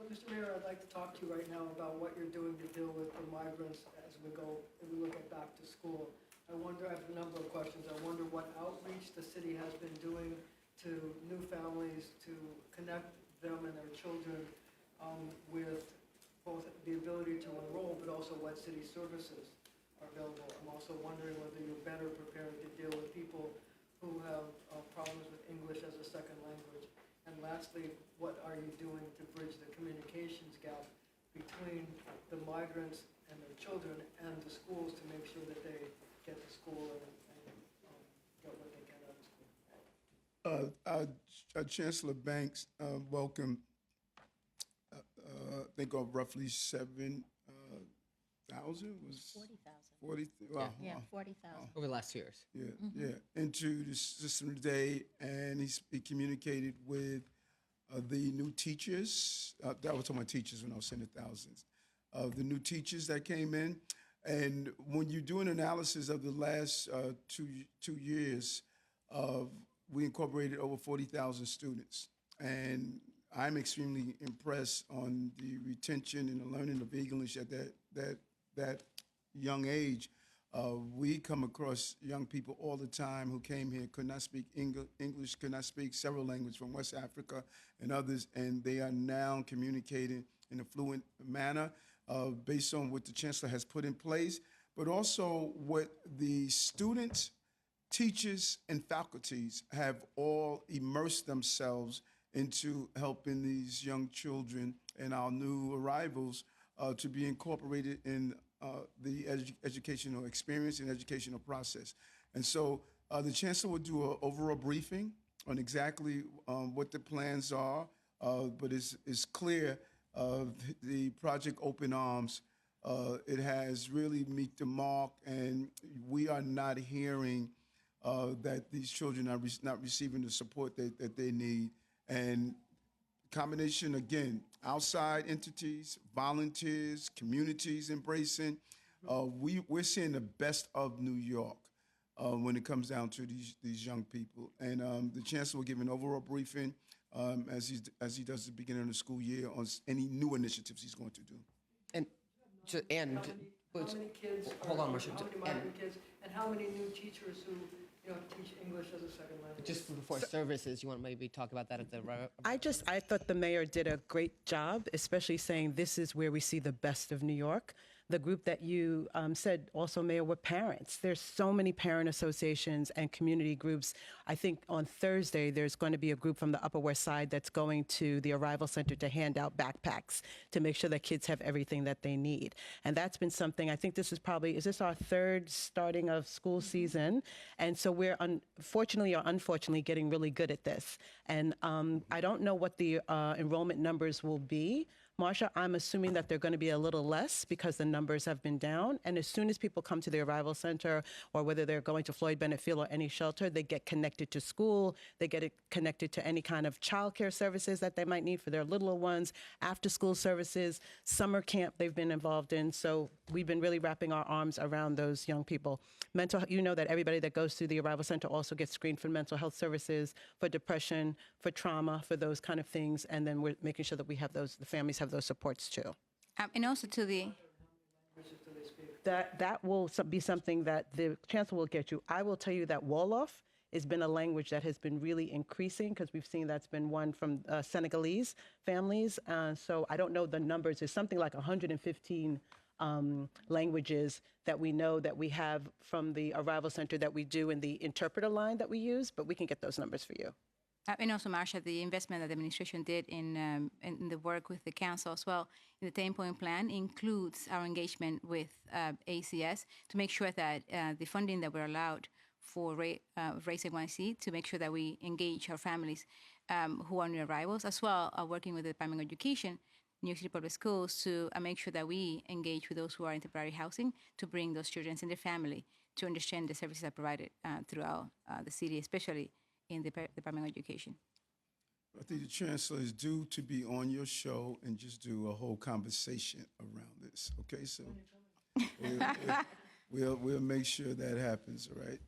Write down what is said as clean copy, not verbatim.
Mr. Mayor, I'd like to talk to you right now about what you're doing to deal with the migrants as we look at back to school. I have a number of questions. I wonder what outreach the city has been doing to new families to connect them and their children with both the ability to enroll, but also what city services are available. I'm also wondering whether you're better prepared to deal with people who have problems with English as a second language. And lastly, what are you doing to bridge the communications gap between the migrants and their children and the schools to make sure that they get to school and get what they get out of school? Our Chancellor Banks welcomed, I think, of roughly 7,000 was 40,000. 40. Wow, Yeah, wow. 40,000. Over the last 2 years. Yeah, into the system today, and he communicated with the new teachers. That was talking about teachers when I was saying the thousands of the new teachers that came in. And when you do an analysis of the last 2 years, we incorporated over 40,000 students, and I'm extremely impressed on the retention and the learning of English at that young age. We come across young people all the time who came here, could not speak English, could not speak several languages from West Africa and others, and they are now communicating in a fluent manner based on what the Chancellor has put in place, but also what the students, teachers, and faculties have all immersed themselves into helping these young children and our new arrivals to be incorporated in the educational experience and educational process. And so the Chancellor will do an overall briefing on exactly what the plans are, but it's clear the Project Open Arms, it has really meet the mark, and we are not hearing that these children are not receiving the support that they need. And combination, again, outside entities, volunteers, communities embracing, we're seeing the best of New York when it comes down to these young people. And the Chancellor will give an overall briefing as he does at the beginning of the school year on any new initiatives he's going to do. And How many kids? Hold on, Marcia. How many migrant kids, and how many new teachers who teach English as a second language? just before services, you want to maybe talk about that at the I thought the mayor did a great job, especially saying this is where we see the best of New York. The group that you said also, Mayor, were parents. There's so many parent associations and community groups. I think on Thursday, there's going to be a group from the Upper West Side that's going to the Arrival Center to hand out backpacks to make sure that kids have everything that they need. And that's been something, I think this is this our third starting of school season? And so we're unfortunately or unfortunately getting really good at this. And I don't know what the enrollment numbers will be. Marsha, I'm assuming that they're going to be a little less because the numbers have been down. And as soon as people come to the Arrival Center, or whether they're going to Floyd Bennett Field or any shelter, they get connected to school, they get connected to any kind of childcare services that they might need for their little ones, after school services, summer camp they've been involved in. So we've been really wrapping our arms around those young people. You know that everybody that goes through the Arrival Center also gets screened for mental health services, for depression, for trauma, for those kind of things. And then we're making sure that we have the families have those supports too. And also to the... That will be something that the Chancellor will get you. I will tell you that Wolof has been a language that has been really increasing because we've seen that's been one from Senegalese families. So I don't know the numbers. It's something like 115 languages that we know that we have from the Arrival Center that we do in the interpreter line that we use, but we can get those numbers for you. And also, Marsha, the investment that the administration did in the work with the council as well, in the 10-point plan, includes our engagement with ACS to make sure that the funding that we're allowed for Raise NYC, to make sure that we engage our families who are new arrivals, as well working with the Department of Education, New York City Public Schools, to make sure that we engage with those who are in temporary housing to bring those children and their family to understand the services that are provided throughout the city, especially in the Department of Education. I think the Chancellor is due to be on your show and just do a whole conversation around this. Okay, so we'll make sure that happens. All right.